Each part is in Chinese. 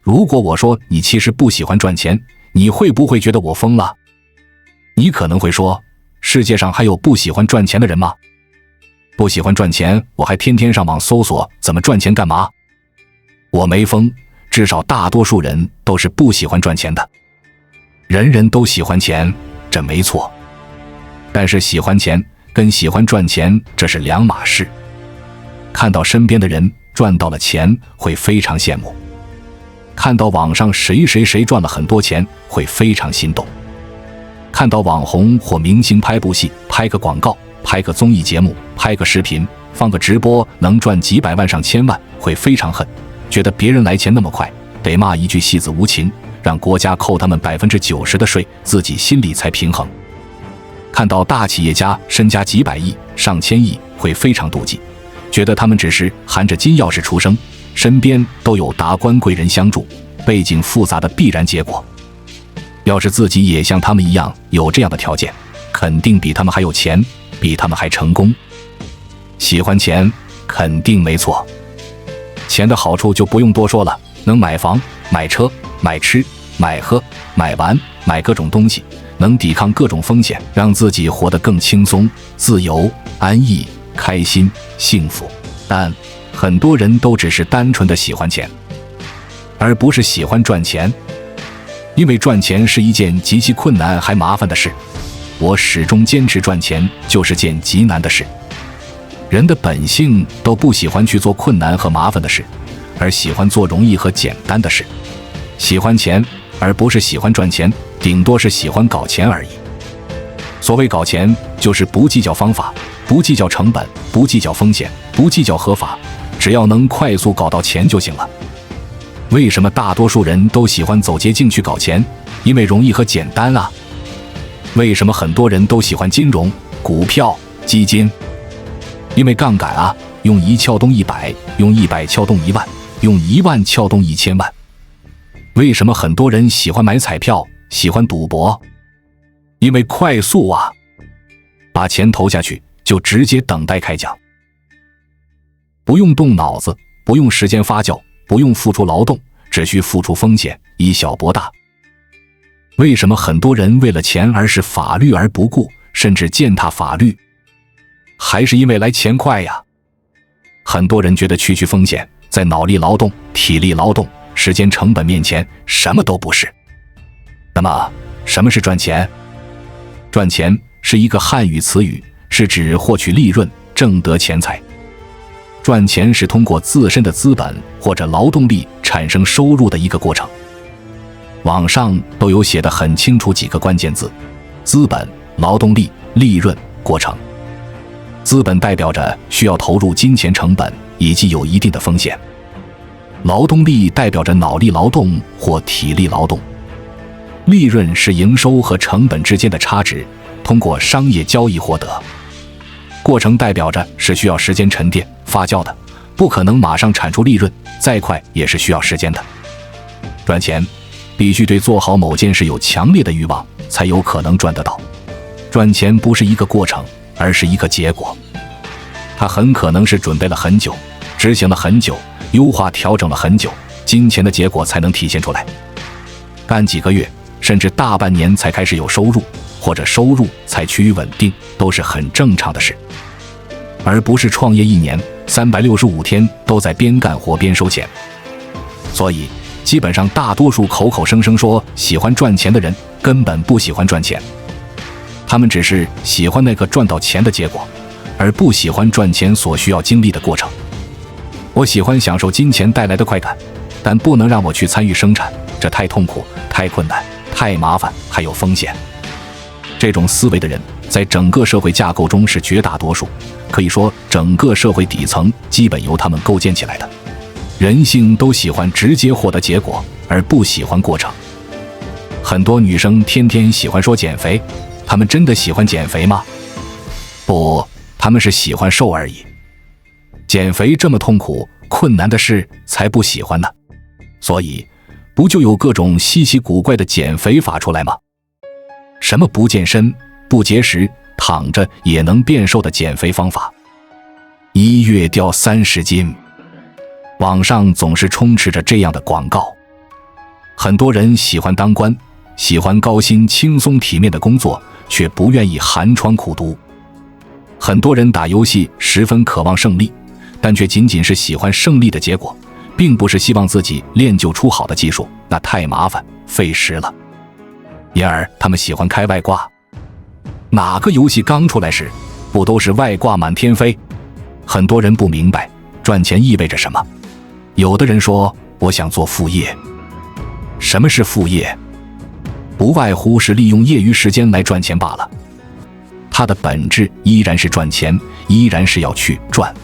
如果我说你其实不喜欢赚钱，你会不会觉得我疯了？你可能会说，世界上还有不喜欢赚钱的人吗？不喜欢赚钱，我还天天上网搜索怎么赚钱干嘛？我没疯，至少大多数人都是不喜欢赚钱的。人人都喜欢钱，这没错。但是喜欢钱跟喜欢赚钱这是两码事。看到身边的人赚到了钱，会非常羡慕；看到网上谁赚了很多钱，会非常心动；看到网红或明星拍部戏、拍个广告、拍个综艺节目、拍个视频、放个直播能赚几百万上千万，会非常恨，觉得别人来钱那么快，得骂一句戏子无情，让国家扣他们90%的税，自己心里才平衡。看到大企业家身家几百亿、上千亿，会非常妒忌，觉得他们只是含着金钥匙出生，身边都有达官贵人相助，背景复杂的必然结果。要是自己也像他们一样有这样的条件，肯定比他们还有钱，比他们还成功。喜欢钱肯定没错，钱的好处就不用多说了，能买房、买车、买吃、买喝、买玩、买各种东西，能抵抗各种风险，让自己活得更轻松、自由、安逸、开心、幸福。但很多人都只是单纯的喜欢钱，而不是喜欢赚钱。因为赚钱是一件极其困难还麻烦的事，我始终坚持赚钱就是件极难的事。人的本性都不喜欢去做困难和麻烦的事，而喜欢做容易和简单的事。喜欢钱而不是喜欢赚钱，顶多是喜欢搞钱而已。所谓搞钱，就是不计较方法，不计较成本，不计较风险，不计较合法，只要能快速搞到钱就行了。为什么大多数人都喜欢走捷径去搞钱？因为容易和简单啊。为什么很多人都喜欢金融、股票、基金？因为杠杆啊，用1撬动100，用100撬动1万，用1万撬动1000万。为什么很多人喜欢买彩票，喜欢赌博？因为快速啊，把钱投下去就直接等待开奖，不用动脑子，不用时间发酵，不用付出劳动，只需付出风险，以小博大。为什么很多人为了钱而视法律而不顾，甚至践踏法律？还是因为来钱快呀。很多人觉得区风险，在脑力劳动、体力劳动、时间成本面前，什么都不是。那么，什么是赚钱？赚钱是一个汉语词语，是指获取利润、挣得钱财。赚钱是通过自身的资本或者劳动力产生收入的一个过程。网上都有写得很清楚几个关键字：资本、劳动力、利润、过程。资本代表着需要投入金钱成本以及有一定的风险。劳动力代表着脑力劳动或体力劳动。利润是营收和成本之间的差值，通过商业交易获得。过程代表着是需要时间沉淀发酵的，不可能马上产出利润，再快也是需要时间的。赚钱必须对做好某件事有强烈的欲望，才有可能赚得到。赚钱不是一个过程，而是一个结果。它很可能是准备了很久，执行了很久，优化调整了很久，金钱的结果才能体现出来。干几个月甚至大半年才开始有收入，或者收入才趋于稳定，都是很正常的事，而不是创业1年365天都在边干活边收钱。所以基本上大多数口口声声说喜欢赚钱的人根本不喜欢赚钱，他们只是喜欢那个赚到钱的结果，而不喜欢赚钱所需要经历的过程。我喜欢享受金钱带来的快感，但不能让我去参与生产，这太痛苦、太困难、太麻烦，还有风险。这种思维的人在整个社会架构中是绝大多数，可以说整个社会底层基本由他们构建起来的。人性都喜欢直接获得结果，而不喜欢过程。很多女生天天喜欢说减肥，她们真的喜欢减肥吗？不，她们是喜欢瘦而已。减肥这么痛苦、困难的事才不喜欢呢。所以，不就有各种稀奇古怪的减肥法出来吗？什么不健身、不节食、躺着也能变瘦的减肥方法，1月掉30斤。网上总是充斥着这样的广告。很多人喜欢当官，喜欢高薪轻松体面的工作，却不愿意寒窗苦读。很多人打游戏十分渴望胜利，但却仅仅是喜欢胜利的结果，并不是希望自己练就出好的技术，那太麻烦费时了。因而他们喜欢开外挂。哪个游戏刚出来时，不都是外挂满天飞？很多人不明白赚钱意味着什么。有的人说，我想做副业。什么是副业？不外乎是利用业余时间来赚钱罢了。它的本质依然是赚钱，依然是要去赚。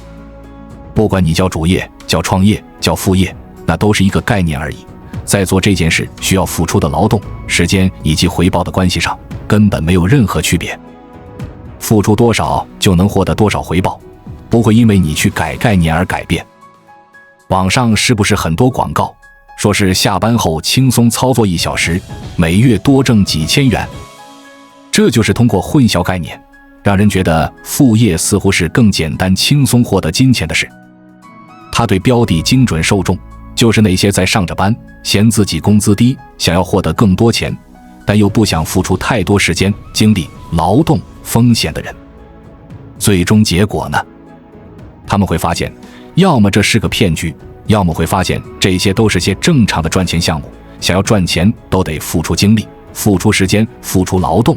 不管你叫主业、叫创业、叫副业，那都是一个概念而已。在做这件事需要付出的劳动、时间以及回报的关系上，根本没有任何区别。付出多少就能获得多少回报，不会因为你去改概念而改变。网上是不是很多广告，说是下班后轻松操作1小时，每月多挣几千元？这就是通过混淆概念，让人觉得副业似乎是更简单轻松获得金钱的事。他对标的精准受众，就是那些在上着班，嫌自己工资低，想要获得更多钱，但又不想付出太多时间、精力、劳动、风险的人。最终结果呢？他们会发现，要么这是个骗局，要么会发现这些都是些正常的赚钱项目，想要赚钱都得付出精力、付出时间、付出劳动。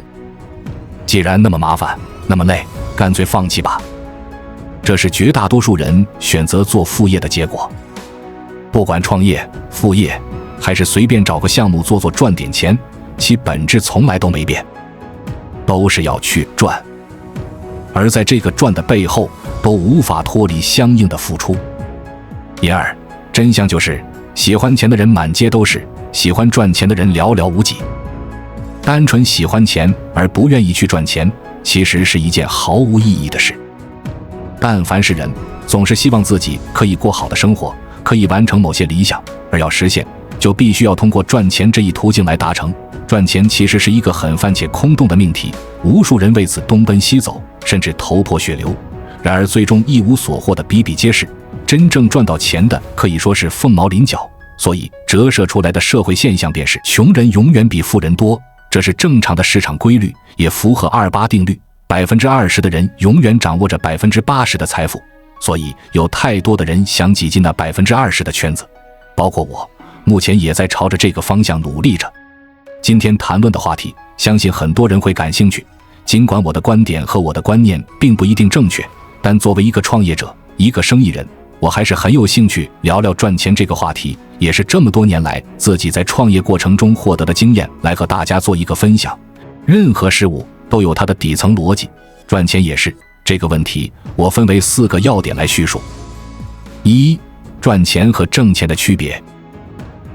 既然那么麻烦，那么累，干脆放弃吧。这是绝大多数人选择做副业的结果。不管创业、副业，还是随便找个项目做赚点钱，其本质从来都没变，都是要去赚。而在这个赚的背后，都无法脱离相应的付出。因而，真相就是，喜欢钱的人满街都是，喜欢赚钱的人寥寥无几。单纯喜欢钱而不愿意去赚钱，其实是一件毫无意义的事。但凡是人，总是希望自己可以过好的生活，可以完成某些理想，而要实现，就必须要通过赚钱这一途径来达成。赚钱其实是一个很泛且空洞的命题，无数人为此东奔西走，甚至头破血流，然而最终一无所获的比比皆是。真正赚到钱的可以说是凤毛麟角，所以折射出来的社会现象便是穷人永远比富人多，这是正常的市场规律，也符合28定律。20%的人永远掌握着80%的财富，所以有太多的人想挤进那20%的圈子，包括我，目前也在朝着这个方向努力着。今天谈论的话题，相信很多人会感兴趣。尽管我的观点和我的观念并不一定正确，但作为一个创业者，一个生意人，我还是很有兴趣聊聊赚钱这个话题，也是这么多年来自己在创业过程中获得的经验来和大家做一个分享。任何事物都有它的底层逻辑，赚钱也是。这个问题我分为4个要点来叙述。1. 赚钱和挣钱的区别。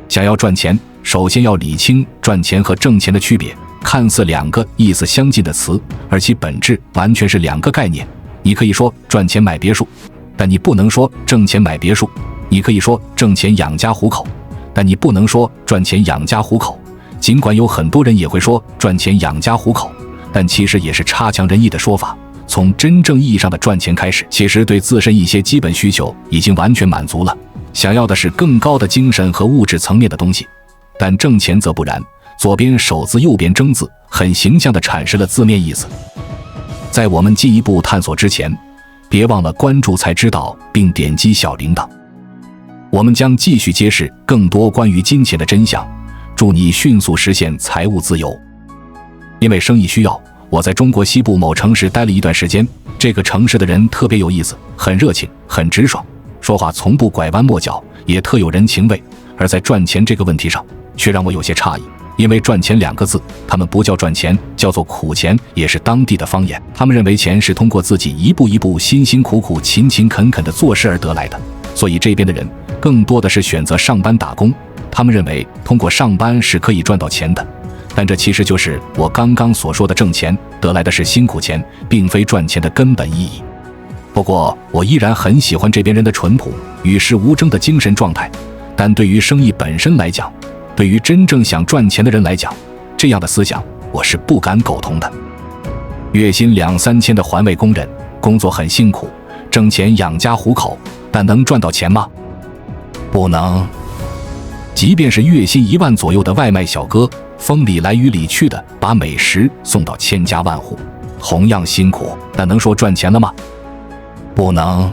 想要赚钱，首先要理清赚钱和挣钱的区别。看似2个意思相近的词，而其本质完全是2个概念。你可以说赚钱买别墅，但你不能说挣钱买别墅。你可以说挣钱养家糊口，但你不能说赚钱养家糊口。尽管有很多人也会说赚钱养家糊口，但其实也是差强人意的说法。从真正意义上的赚钱开始，其实对自身一些基本需求已经完全满足了，想要的是更高的精神和物质层面的东西。但挣钱则不然，左边手字右边征字，很形象地阐释了字面意思。在我们进一步探索之前，别忘了关注才知道并点击小铃铛。我们将继续揭示更多关于金钱的真相，祝你迅速实现财务自由。因为生意需要，我在中国西部某城市待了一段时间。这个城市的人特别有意思，很热情，很直爽，说话从不拐弯抹角，也特有人情味。而在赚钱这个问题上，却让我有些诧异。因为赚钱2个字，他们不叫赚钱，叫做苦钱，也是当地的方言。他们认为钱是通过自己一步一步辛辛苦苦勤勤恳恳的做事而得来的，所以这边的人更多的是选择上班打工。他们认为通过上班是可以赚到钱的，但这其实就是我刚刚所说的挣钱，得来的是辛苦钱，并非赚钱的根本意义。不过我依然很喜欢这边人的淳朴、与世无争的精神状态，但对于生意本身来讲，对于真正想赚钱的人来讲，这样的思想我是不敢苟同的。月薪2-3千的环卫工人，工作很辛苦，挣钱养家糊口，但能赚到钱吗？不能。即便是月薪1万左右的外卖小哥，风里来雨里去的把美食送到千家万户，同样辛苦，但能说赚钱了吗？不能。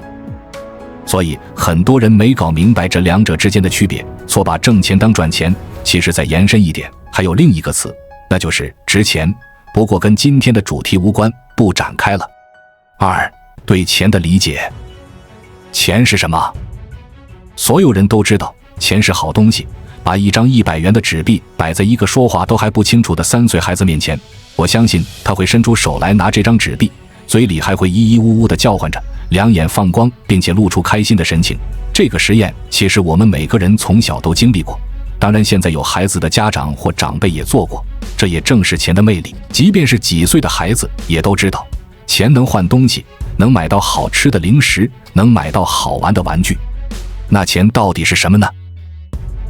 所以很多人没搞明白这两者之间的区别，错把挣钱当赚钱。其实再延伸一点，还有另一个词，那就是值钱，不过跟今天的主题无关，不展开了。2. 对钱的理解。钱是什么？所有人都知道钱是好东西，把一张100元的纸币摆在一个说话都还不清楚的3岁孩子面前，我相信他会伸出手来拿这张纸币，嘴里还会咿咿呜呜地叫唤着，两眼放光，并且露出开心的神情。这个实验其实我们每个人从小都经历过，当然现在有孩子的家长或长辈也做过，这也正是钱的魅力。即便是几岁的孩子也都知道，钱能换东西，能买到好吃的零食，能买到好玩的玩具。那钱到底是什么呢？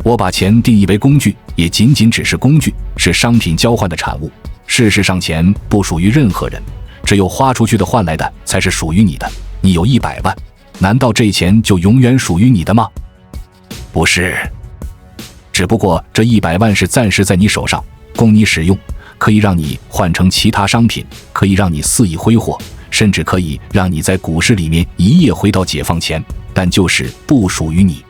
我把钱定义为工具，也仅仅只是工具，是商品交换的产物。事实上，钱不属于任何人，只有花出去的换来的才是属于你的。你有100万，难道这钱就永远属于你的吗？不是，只不过这100万是暂时在你手上，供你使用，可以让你换成其他商品，可以让你肆意挥霍，甚至可以让你在股市里面一夜回到解放前，但就是不属于你。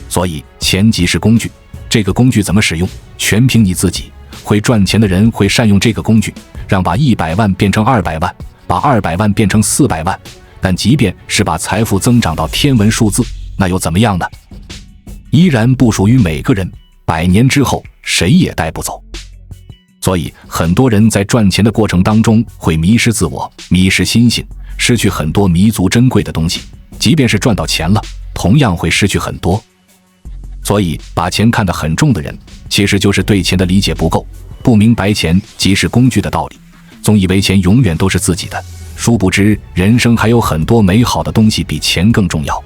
所以钱即是工具，这个工具怎么使用，全凭你自己。会赚钱的人会善用这个工具，让把100万变成200万，把200万变成400万。但即便是把财富增长到天文数字，那又怎么样呢？依然不属于每个人，100年之后谁也带不走。所以很多人在赚钱的过程当中会迷失自我，迷失心性，失去很多弥足珍贵的东西。即便是赚到钱了，同样会失去很多。所以把钱看得很重的人，其实就是对钱的理解不够，不明白钱即是工具的道理，总以为钱永远都是自己的，殊不知人生还有很多美好的东西比钱更重要。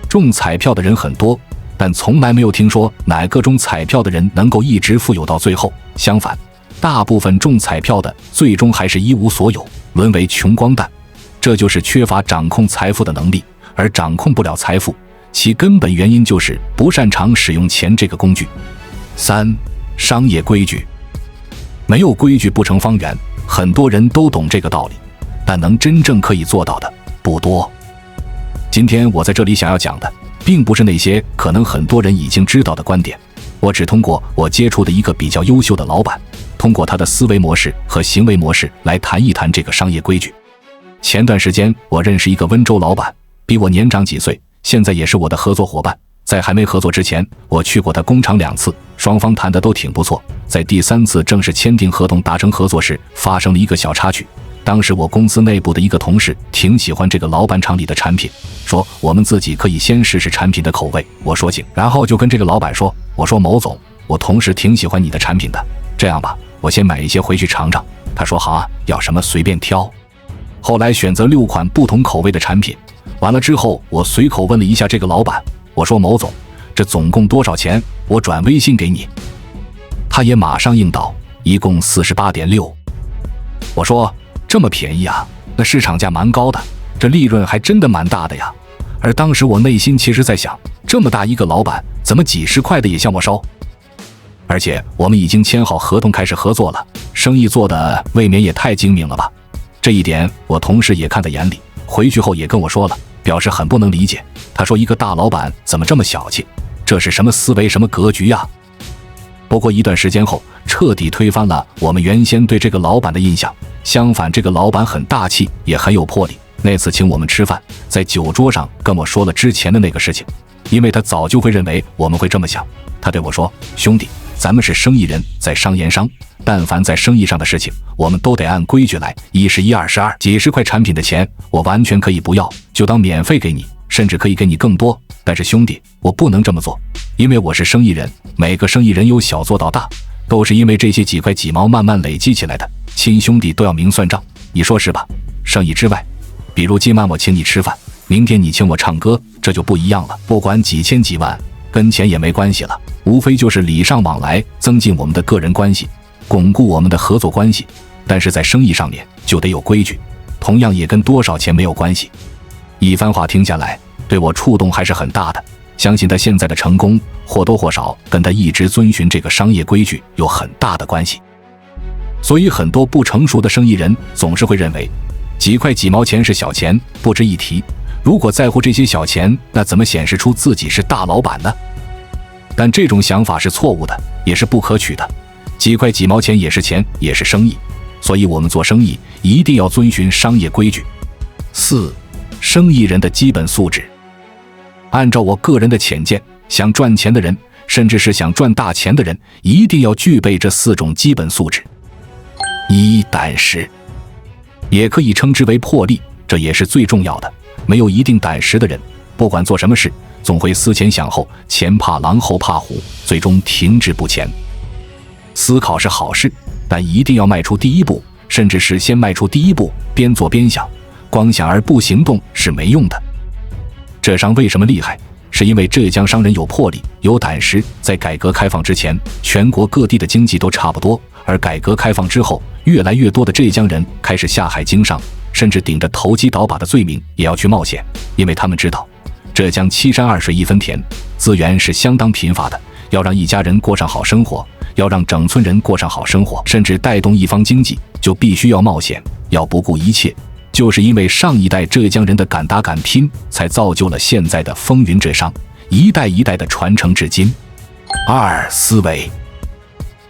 中彩票的人很多，但从来没有听说哪个中彩票的人能够一直富有到最后。相反，大部分中彩票的最终还是一无所有，沦为穷光蛋。这就是缺乏掌控财富的能力，而掌控不了财富，其根本原因就是不擅长使用钱这个工具。3. 商业规矩。没有规矩不成方圆，很多人都懂这个道理，但能真正可以做到的不多。今天我在这里想要讲的，并不是那些可能很多人已经知道的观点，我只通过我接触的一个比较优秀的老板，通过他的思维模式和行为模式来谈一谈这个商业规矩。前段时间我认识一个温州老板，比我年长几岁，现在也是我的合作伙伴。在还没合作之前，我去过他工厂2次，双方谈的都挺不错。在第3次正式签订合同达成合作时，发生了一个小插曲。当时我公司内部的一个同事挺喜欢这个老板厂里的产品，说我们自己可以先试试产品的口味。我说行，然后就跟这个老板说，我说某总，我同事挺喜欢你的产品的，这样吧，我先买一些回去尝尝。他说好啊，要什么随便挑。后来选择6款不同口味的产品，完了之后我随口问了一下这个老板，我说某总，这总共多少钱？我转微信给你。他也马上应道，一共48.6。我说这么便宜啊，那市场价蛮高的，这利润还真的蛮大的呀。而当时我内心其实在想，这么大一个老板，怎么几十块的也向我收？而且我们已经签好合同开始合作了，生意做的未免也太精明了吧。这一点我同事也看在眼里，回去后也跟我说了，表示很不能理解。他说一个大老板怎么这么小气，这是什么思维什么格局呀？不过一段时间后，彻底推翻了我们原先对这个老板的印象。相反，这个老板很大气，也很有魄力。那次请我们吃饭，在酒桌上跟我说了之前的那个事情，因为他早就会认为我们会这么想。他对我说，兄弟，咱们是生意人，在商言商，但凡在生意上的事情，我们都得按规矩来，一是一，二是二。几十块产品的钱，我完全可以不要，就当免费给你，甚至可以给你更多。但是兄弟，我不能这么做，因为我是生意人，每个生意人由小做到大，都是因为这些几块几毛慢慢累积起来的，亲兄弟都要明算账，你说是吧？生意之外，比如今晚我请你吃饭，明天你请我唱歌，这就不一样了。不管几千几万，跟钱也没关系了，无非就是礼尚往来，增进我们的个人关系，巩固我们的合作关系。但是在生意上面就得有规矩，同样也跟多少钱没有关系。一番话听下来，对我触动还是很大的。相信他现在的成功或多或少跟他一直遵循这个商业规矩有很大的关系。所以很多不成熟的生意人总是会认为几块几毛钱是小钱，不值一提，如果在乎这些小钱，那怎么显示出自己是大老板呢？但这种想法是错误的，也是不可取的。几块几毛钱也是钱，也是生意，所以我们做生意一定要遵循商业规矩。4. 生意人的基本素质。按照我个人的浅见，想赚钱的人，甚至是想赚大钱的人，一定要具备这4种基本素质。1. 胆识，也可以称之为魄力，这也是最重要的。没有一定胆识的人，不管做什么事，总会思前想后，前怕狼后怕虎，最终停滞不前。思考是好事，但一定要迈出第一步，甚至是先迈出第一步，边做边想，光想而不行动是没用的。浙商为什么厉害？是因为浙江商人有魄力，有胆识。在改革开放之前，全国各地的经济都差不多，而改革开放之后，越来越多的浙江人开始下海经商，甚至顶着投机倒把的罪名也要去冒险，因为他们知道浙江7山2水1分田，资源是相当贫乏的，要让一家人过上好生活，要让整村人过上好生活，甚至带动一方经济，就必须要冒险，要不顾一切。就是因为上一代浙江人的敢打敢拼，才造就了现在的风云浙商，一代一代的传承至今。2. 思维。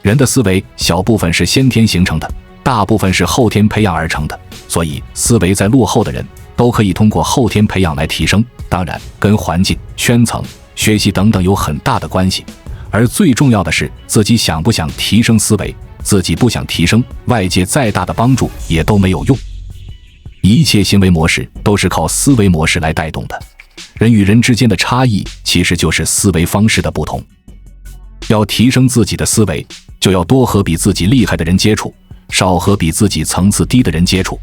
人的思维小部分是先天形成的，大部分是后天培养而成的，所以思维在落后的人都可以通过后天培养来提升，当然跟环境、圈层、学习等等有很大的关系。而最重要的是自己想不想提升思维，自己不想提升，外界再大的帮助也都没有用。一切行为模式都是靠思维模式来带动的，人与人之间的差异其实就是思维方式的不同。要提升自己的思维，就要多和比自己厉害的人接触，少和比自己层次低的人接触。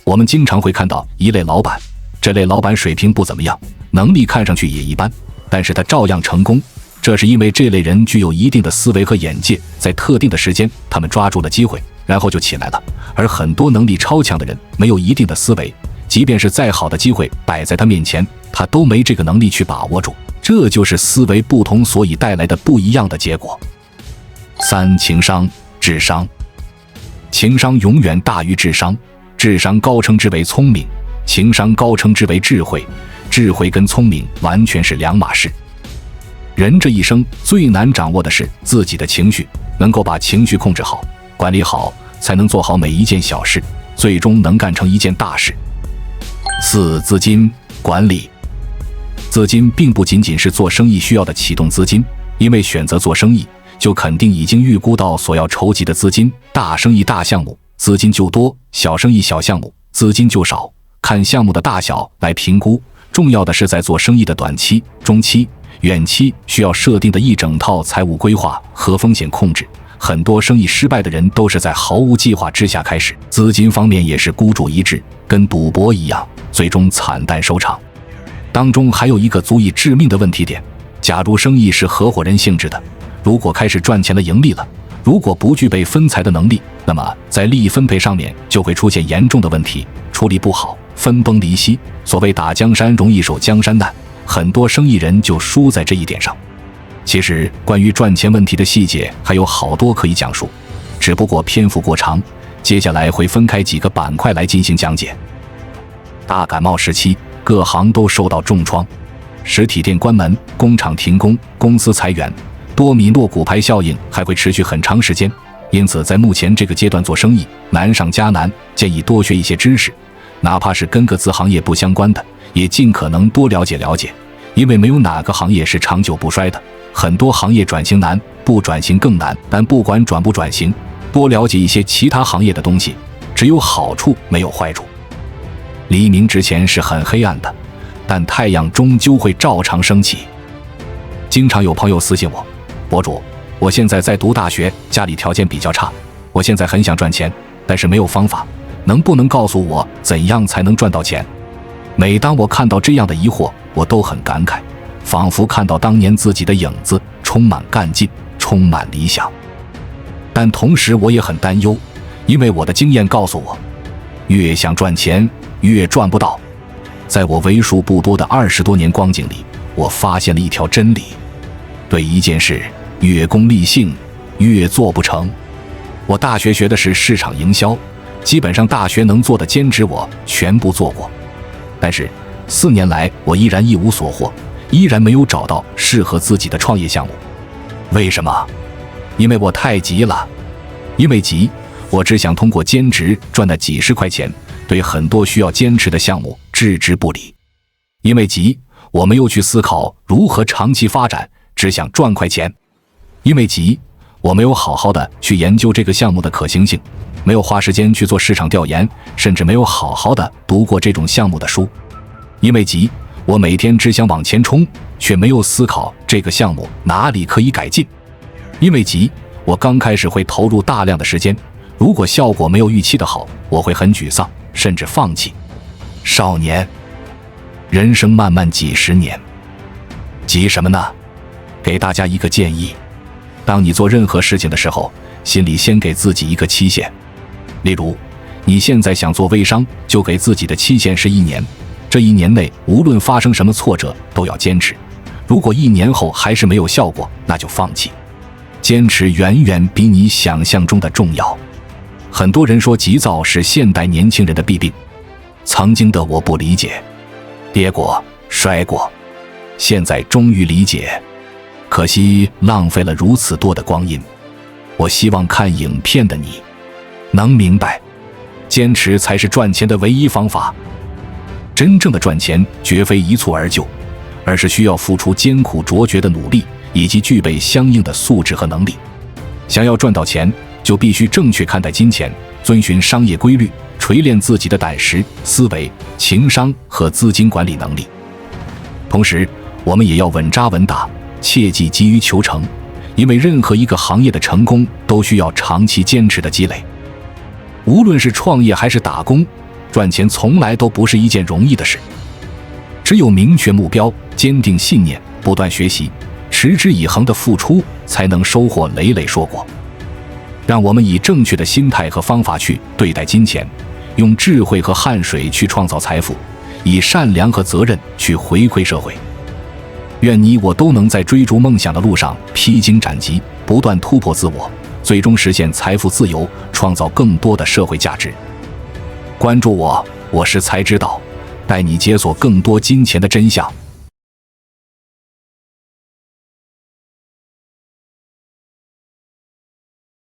我们经常会看到一类老板，这类老板水平不怎么样，能力看上去也一般，但是他照样成功，这是因为这类人具有一定的思维和眼界，在特定的时间他们抓住了机会，然后就起来了。而很多能力超强的人没有一定的思维，即便是再好的机会摆在他面前，他都没这个能力去把握住，这就是思维不同所以带来的不一样的结果。3. 情商、智商。情商永远大于智商，智商高称之为聪明，情商高称之为智慧，智慧跟聪明完全是两码事。人这一生最难掌握的是自己的情绪，能够把情绪控制好、管理好，才能做好每一件小事，最终能干成一件大事。4. 资金管理。资金并不仅仅是做生意需要的启动资金，因为选择做生意，就肯定已经预估到所要筹集的资金，大生意大项目资金就多，小生意小项目资金就少，看项目的大小来评估。重要的是在做生意的短期、中期、远期需要设定的一整套财务规划和风险控制。很多生意失败的人都是在毫无计划之下开始，资金方面也是孤注一掷，跟赌博一样，最终惨淡收场。当中还有一个足以致命的问题点，假如生意是合伙人性质的，如果开始赚钱了、盈利了，如果不具备分财的能力，那么在利益分配上面就会出现严重的问题，处理不好，分崩离析。所谓打江山容易守江山难，很多生意人就输在这一点上。其实关于赚钱问题的细节还有好多可以讲述，只不过篇幅过长，接下来会分开几个板块来进行讲解。大感冒时期，各行都受到重创，实体店关门，工厂停工，公司裁员，多米诺骨牌效应还会持续很长时间。因此在目前这个阶段做生意难上加难，建议多学一些知识，哪怕是跟各自行业不相关的，也尽可能多了解了解，因为没有哪个行业是长久不衰的，很多行业转型难，不转型更难。但不管转不转型，多了解一些其他行业的东西，只有好处没有坏处。黎明之前是很黑暗的，但太阳终究会照常升起。经常有朋友私信我，博主，我现在在读大学，家里条件比较差，我现在很想赚钱，但是没有方法，能不能告诉我怎样才能赚到钱？每当我看到这样的疑惑，我都很感慨，仿佛看到当年自己的影子，充满干劲，充满理想。但同时我也很担忧，因为我的经验告诉我，越想赚钱越赚不到。在我为数不多的20多年光景里，我发现了一条真理：对一件事越功利性，越做不成。我大学学的是市场营销，基本上大学能做的兼职我全部做过，但是4年来我依然一无所获，依然没有找到适合自己的创业项目。为什么？因为我太急了。因为急，我只想通过兼职赚那几十块钱，对很多需要坚持的项目置之不理。因为急，我没有去思考如何长期发展，只想赚快钱。因为急，我没有好好的去研究这个项目的可行性，没有花时间去做市场调研，甚至没有好好的读过这种项目的书。因为急，我每天只想往前冲，却没有思考这个项目哪里可以改进。因为急，我刚开始会投入大量的时间，如果效果没有预期的好，我会很沮丧，甚至放弃。少年，人生漫漫几十年，急什么呢？给大家一个建议，当你做任何事情的时候，心里先给自己一个期限。例如，你现在想做微商，就给自己的期限是1年，这1年内无论发生什么挫折都要坚持，如果1年后还是没有效果，那就放弃。坚持远远比你想象中的重要。很多人说急躁是现代年轻人的弊病，曾经的我不理解，跌过摔过，现在终于理解，可惜浪费了如此多的光阴。我希望看影片的你能明白，坚持才是赚钱的唯一方法。真正的赚钱绝非一蹴而就，而是需要付出艰苦卓绝的努力，以及具备相应的素质和能力。想要赚到钱，就必须正确看待金钱，遵循商业规律，锤炼自己的胆识、思维、情商和资金管理能力。同时，我们也要稳扎稳打，切忌急于求成，因为任何一个行业的成功都需要长期坚持的积累。无论是创业还是打工，赚钱从来都不是一件容易的事。只有明确目标，坚定信念，不断学习，持之以恒的付出，才能收获累累硕果。让我们以正确的心态和方法去对待金钱，用智慧和汗水去创造财富，以善良和责任去回馈社会。愿你我都能在追逐梦想的路上披荆斩棘，不断突破自我，最终实现财富自由，创造更多的社会价值。关注我，我是才知道，带你解锁更多金钱的真相。